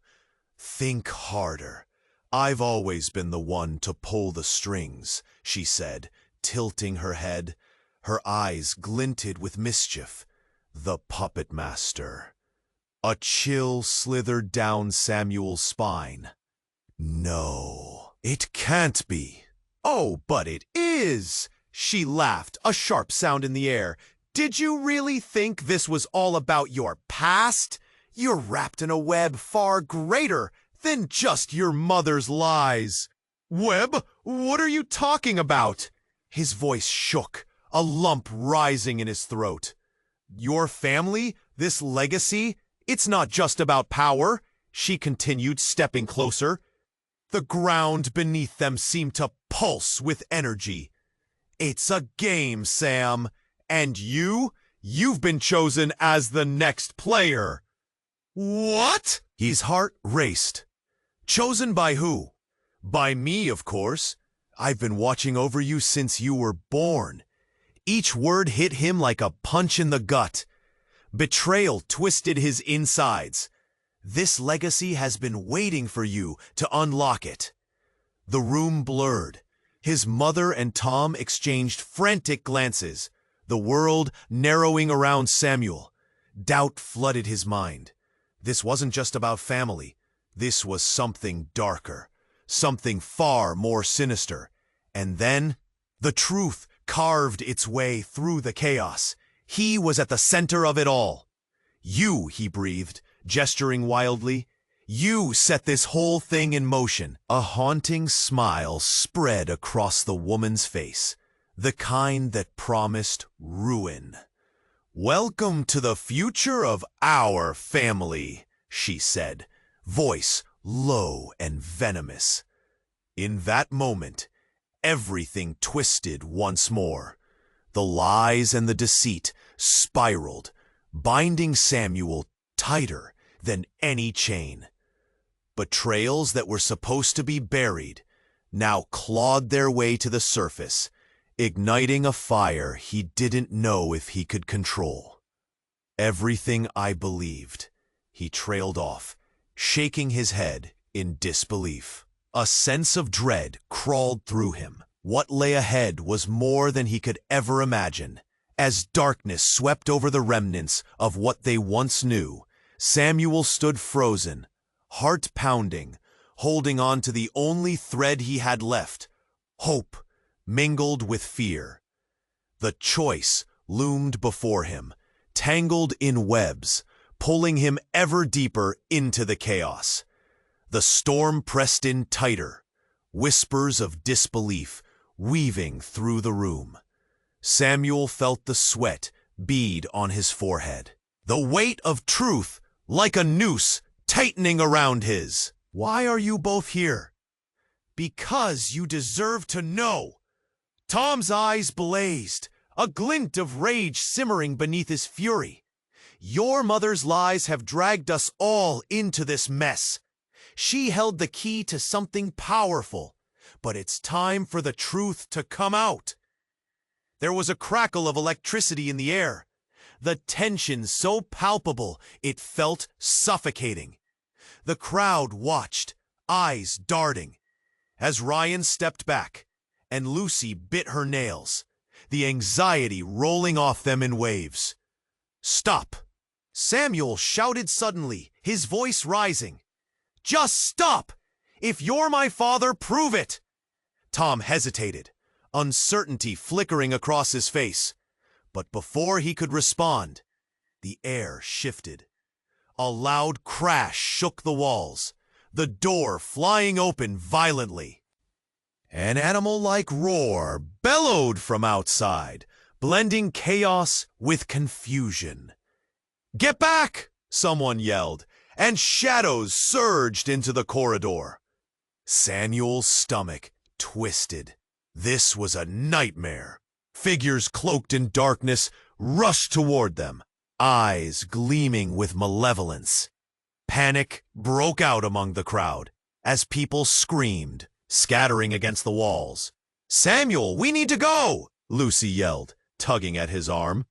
"Think harder. I've always been the one to pull the strings," she said, tilting her head. Her eyes glinted with mischief. "The puppet master." A chill slithered down Samuel's spine. "No, it can't be." "Oh, but it is!" She laughed, a sharp sound in the air. "Did you really think this was all about your past? You're wrapped in a web far greater than just your mother's lies." "Web? What are you talking about?" His voice shook, a lump rising in his throat. "Your family, this legacy, it's not just about power," she continued, stepping closer. The ground beneath them seemed to pulse with energy. "It's a game, Sam, and you've been chosen as the next player." "What?" His heart raced. "Chosen by who?" "By me, of course. I've been watching over you since you were born." Each word hit him like a punch in the gut. Betrayal twisted his insides. "This legacy has been waiting for you to unlock it." The room blurred. His mother and Tom exchanged frantic glances, the world narrowing around Samuel. Doubt flooded his mind. This wasn't just about family. This was something darker, something far more sinister. And then, the truth carved its way through the chaos. He was at the center of it all. "You," he breathed, gesturing wildly, "you set this whole thing in motion." A haunting smile spread across the woman's face, the kind that promised ruin. "Welcome to the future of our family," she said, voice low and venomous. In that moment, everything twisted once more. The lies and the deceit spiraled, binding Samuel tighter than any chain. Betrayals that were supposed to be buried now clawed their way to the surface, igniting a fire he didn't know if he could control. "Everything I believed," he trailed off, shaking his head in disbelief. A sense of dread crawled through him. What lay ahead was more than he could ever imagine. As darkness swept over the remnants of what they once knew, Samuel stood frozen, heart pounding, holding on to the only thread he had left, hope mingled with fear. The choice loomed before him, tangled in webs, pulling him ever deeper into the chaos. The storm pressed in tighter, whispers of disbelief weaving through the room. Samuel felt the sweat bead on his forehead, the weight of truth like a noose tightening around his. "Why are you both here?" "Because you deserve to know." Tom's eyes blazed, a glint of rage simmering beneath his fury. "Your mother's lies have dragged us all into this mess. She held the key to something powerful, but it's time for the truth to come out." There was a crackle of electricity in the air, the tension so palpable it felt suffocating. The crowd watched, eyes darting, as Ryan stepped back and Lucy bit her nails, the anxiety rolling off them in waves. "Stop!" Samuel shouted suddenly, his voice rising. "Just stop! If you're my father, prove it!" Tom hesitated, uncertainty flickering across his face. But before he could respond, the air shifted. A loud crash shook the walls, the door flying open violently. An animal-like roar bellowed from outside, blending chaos with confusion. "Get back!" someone yelled, and shadows surged into the corridor. Samuel's stomach twisted. This was a nightmare. Figures cloaked in darkness rushed toward them, eyes gleaming with malevolence. Panic broke out among the crowd as people screamed, scattering against the walls. "Samuel, we need to go!" Lucy yelled, tugging at his arm.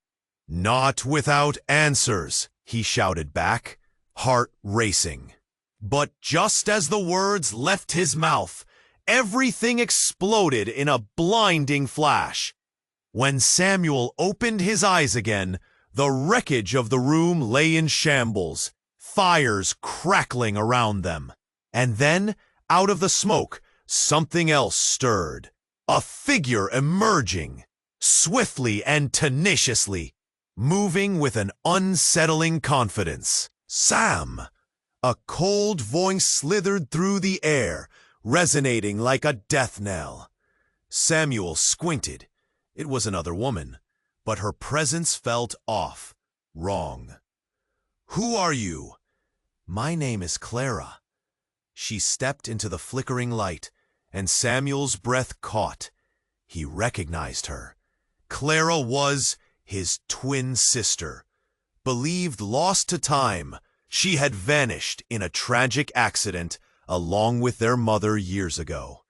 "Not without answers," he shouted back, heart racing. But just as the words left his mouth, everything exploded in a blinding flash. When Samuel opened his eyes again, the wreckage of the room lay in shambles, fires crackling around them. And then, out of the smoke, something else stirred. A figure emerging, swiftly and tenaciously, moving with an unsettling confidence. "Sam!" A cold voice slithered through the air, resonating like a death knell. Samuel squinted. It was another woman, but her presence felt off, wrong. "Who are you?" "My name is Clara." She stepped into the flickering light, and Samuel's breath caught. He recognized her. Clara was his twin sister. Believed lost to time, she had vanished in a tragic accident along with their mother years ago.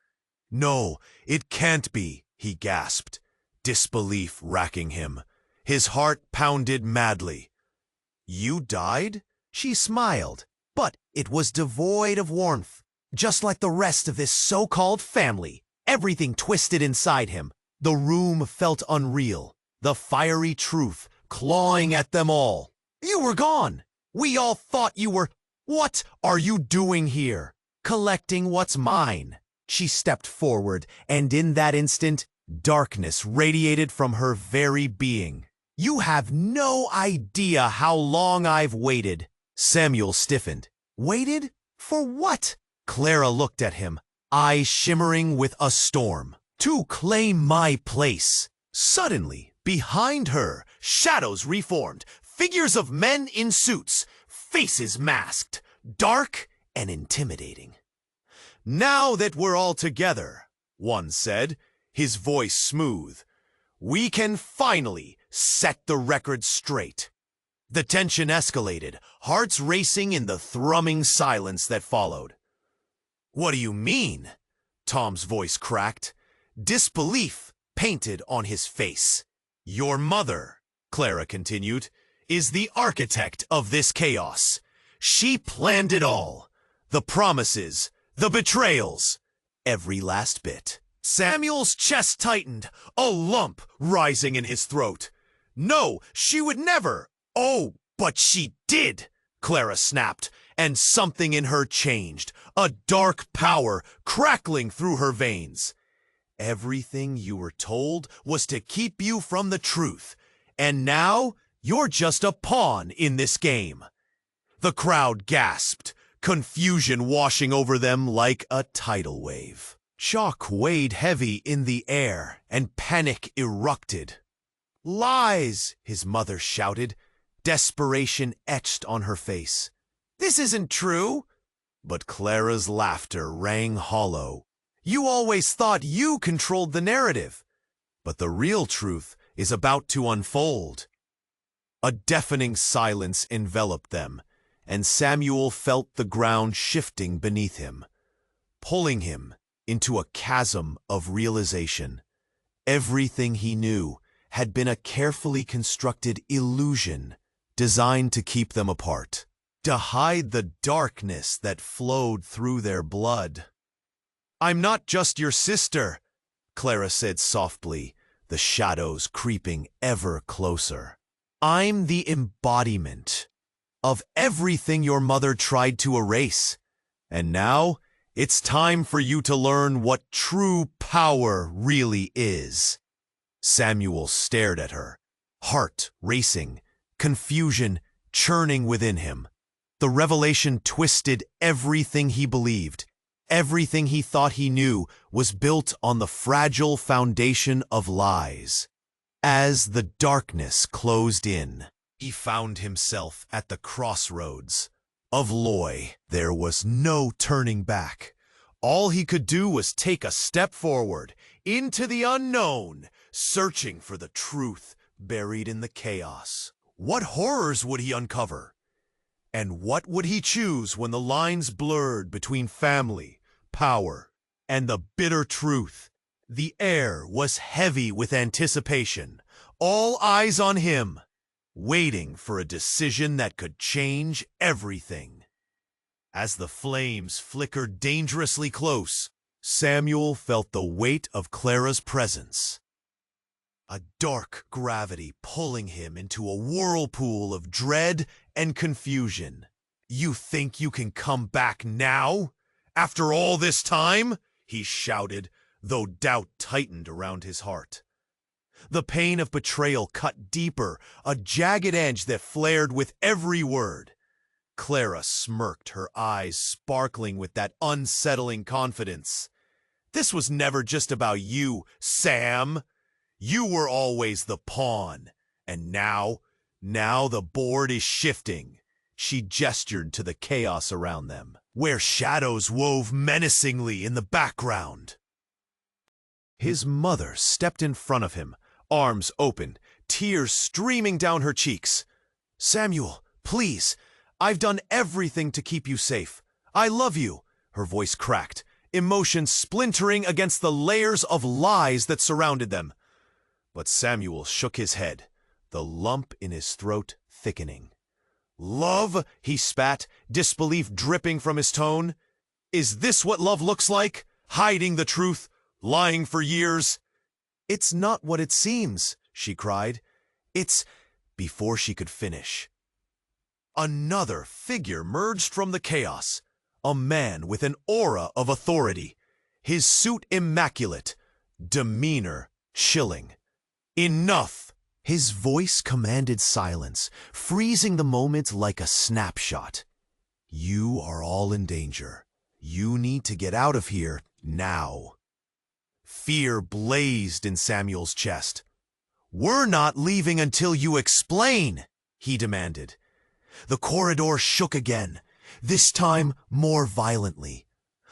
"No, it can't be," he gasped, disbelief racking him. His heart pounded madly. "You died?" She smiled, but it was devoid of warmth. Just like the rest of this so-called family, everything twisted inside him. The room felt unreal, the fiery truth clawing at them all. "You were gone! We all thought you were—" "What are you doing here?" "Collecting what's mine." She stepped forward, and in that instant, darkness radiated from her very being. "You have no idea how long I've waited." Samuel stiffened. "Waited? For what?" Clara looked at him, eyes shimmering with a storm. "To claim my place." Suddenly, Behind her, shadows reformed, figures of men in suits, faces masked, dark and intimidating. "Now that we're all together," one said, his voice smooth, "we can finally set the record straight." The tension escalated, hearts racing in the thrumming silence that followed. "What do you mean?" Tom's voice cracked, disbelief painted on his face. "Your mother," Clara continued, "is the architect of this chaos. She planned it all. The promises, the betrayals, every last bit." Samuel's chest tightened, a lump rising in his throat. "No, she would never." "Oh, but she did," Clara snapped, and something in her changed, a dark power crackling through her veins. "Everything you were told was to keep you from the truth, and now you're just a pawn in this game." The crowd gasped, confusion washing over them like a tidal wave. Chalk weighed heavy in the air, and panic erupted. "Lies!" his mother shouted, desperation etched on her face. "This isn't true." But Clara's laughter rang hollow. "You always thought you controlled the narrative, but the real truth is about to unfold." A deafening silence enveloped them, and Samuel felt the ground shifting beneath him, pulling him into a chasm of realization. Everything he knew had been a carefully constructed illusion designed to keep them apart, to hide the darkness that flowed through their blood. "I'm not just your sister," Clara said softly, the shadows creeping ever closer. "I'm the embodiment of everything your mother tried to erase. And now it's time for you to learn what true power really is." Samuel stared at her, heart racing, confusion churning within him. The revelation twisted everything he believed. Everything he thought he knew was built on the fragile foundation of lies. As the darkness closed in, he found himself at the crossroads of Loy. There was no turning back. All he could do was take a step forward, into the unknown, searching for the truth buried in the chaos. What horrors would he uncover? And what would he choose when the lines blurred between family, power, and the bitter truth? The air was heavy with anticipation, all eyes on him, waiting for a decision that could change everything. As the flames flickered dangerously close, Samuel felt the weight of Clara's presence. A dark gravity pulling him into a whirlpool of dread and confusion. "You think you can come back now? After all this time?" he shouted, though doubt tightened around his heart. The pain of betrayal cut deeper, a jagged edge that flared with every word. Clara smirked, her eyes sparkling with that unsettling confidence. "This was never just about you, Sam. You were always the pawn, and now the board is shifting." She gestured to the chaos around them, where shadows wove menacingly in the background. His mother stepped in front of him, arms open, tears streaming down her cheeks. "Samuel, please, I've done everything to keep you safe. I love you." Her voice cracked, emotion splintering against the layers of lies that surrounded them. But Samuel shook his head, the lump in his throat thickening. "Love?" he spat, disbelief dripping from his tone. "Is this what love looks like? Hiding the truth? Lying for years?" "It's not what it seems," she cried. "It's—" Before she could finish, another figure merged from the chaos, a man with an aura of authority, his suit immaculate, demeanor chilling. "Enough!" His voice commanded silence, freezing the moment like a snapshot. "You are all in danger. You need to get out of here now." Fear blazed in Samuel's chest. "We're not leaving until you explain," he demanded. The corridor shook again, this time more violently.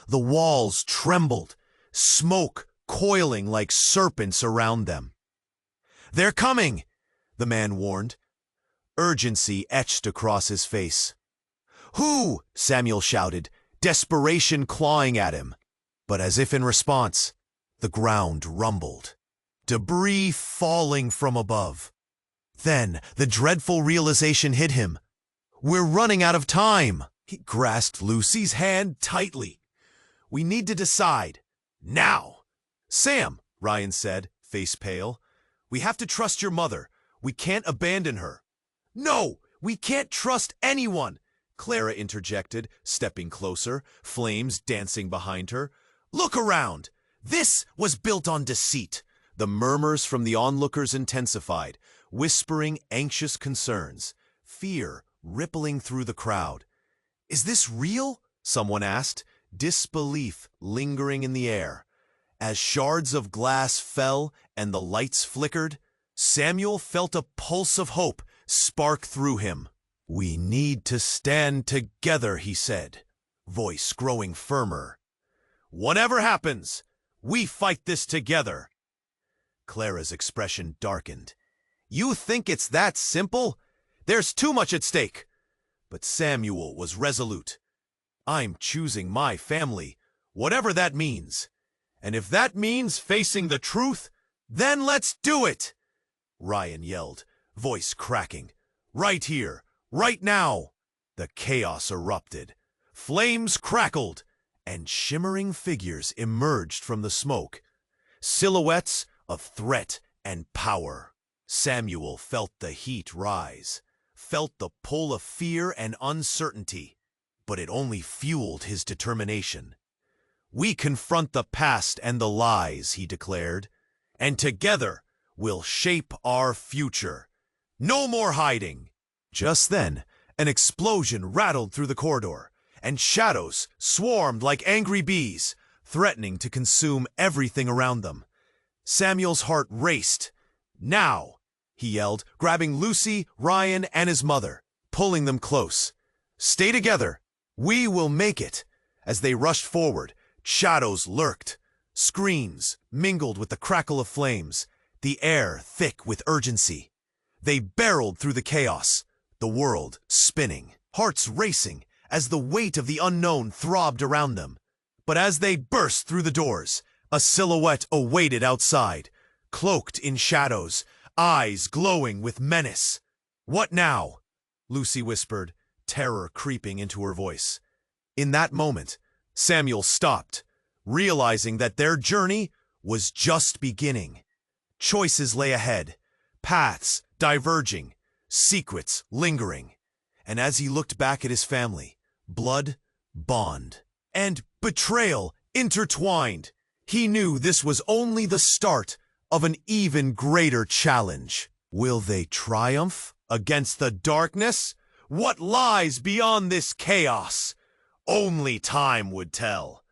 The walls trembled, smoke coiling like serpents around them. "They're coming," the man warned. Urgency etched across his face. "Who?" Samuel shouted, desperation clawing at him. But as if in response, the ground rumbled, debris falling from above. Then the dreadful realization hit him. "We're running out of time." He grasped Lucy's hand tightly. "We need to decide. Now." "Sam," Ryan said, face pale, "we have to trust your mother. We can't abandon her." "No, we can't trust anyone," Clara interjected, stepping closer, flames dancing behind her. "Look around. This was built on deceit." The murmurs from the onlookers intensified, whispering anxious concerns, fear rippling through the crowd. "Is this real?" someone asked, disbelief lingering in the air. As shards of glass fell and the lights flickered, Samuel felt a pulse of hope spark through him. "We need to stand together," he said, voice growing firmer. "Whatever happens, we fight this together." Clara's expression darkened. "You think it's that simple? There's too much at stake." But Samuel was resolute. "I'm choosing my family, whatever that means. And if that means facing the truth, then let's do it!" Ryan yelled, voice cracking. "Right here, right now!" The chaos erupted. Flames crackled, and shimmering figures emerged from the smoke. Silhouettes of threat and power. Samuel felt the heat rise, felt the pull of fear and uncertainty, but it only fueled his determination. "We confront the past and the lies," he declared, "and together we'll shape our future. No more hiding." Just then, an explosion rattled through the corridor, and shadows swarmed like angry bees, threatening to consume everything around them. Samuel's heart raced. "Now!" he yelled, grabbing Lucy, Ryan, and his mother, pulling them close. "Stay together. We will make it." As they rushed forward, shadows lurked. Screams mingled with the crackle of flames, the air thick with urgency. They barreled through the chaos, the world spinning, hearts racing as the weight of the unknown throbbed around them. But as they burst through the doors, a silhouette awaited outside, cloaked in shadows, eyes glowing with menace. "What now?" Lucy whispered, terror creeping into her voice. In that moment, Samuel stopped, realizing that their journey was just beginning. Choices lay ahead, paths diverging, secrets lingering. And as he looked back at his family, blood, bond, and betrayal intertwined, he knew this was only the start of an even greater challenge. Will they triumph against the darkness? What lies beyond this chaos? Only time would tell.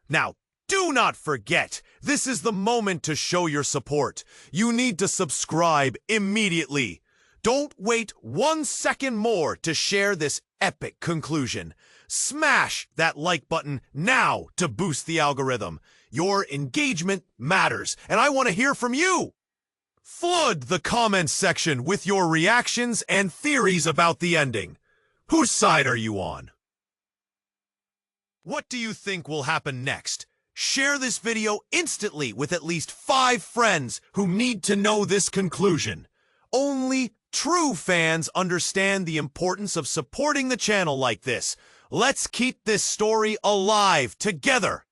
Now, do not forget, this is the moment to show your support. You need to subscribe immediately. Don't wait 1 second more to share this epic conclusion. Smash that like button now to boost the algorithm. Your engagement matters, and I want to hear from you. Flood the comments section with your reactions and theories about the ending. Whose side are you on? What do you think will happen next? Share this video instantly with at least 5 friends who need to know this conclusion. Only true fans understand the importance of supporting the channel like this. Let's keep this story alive together.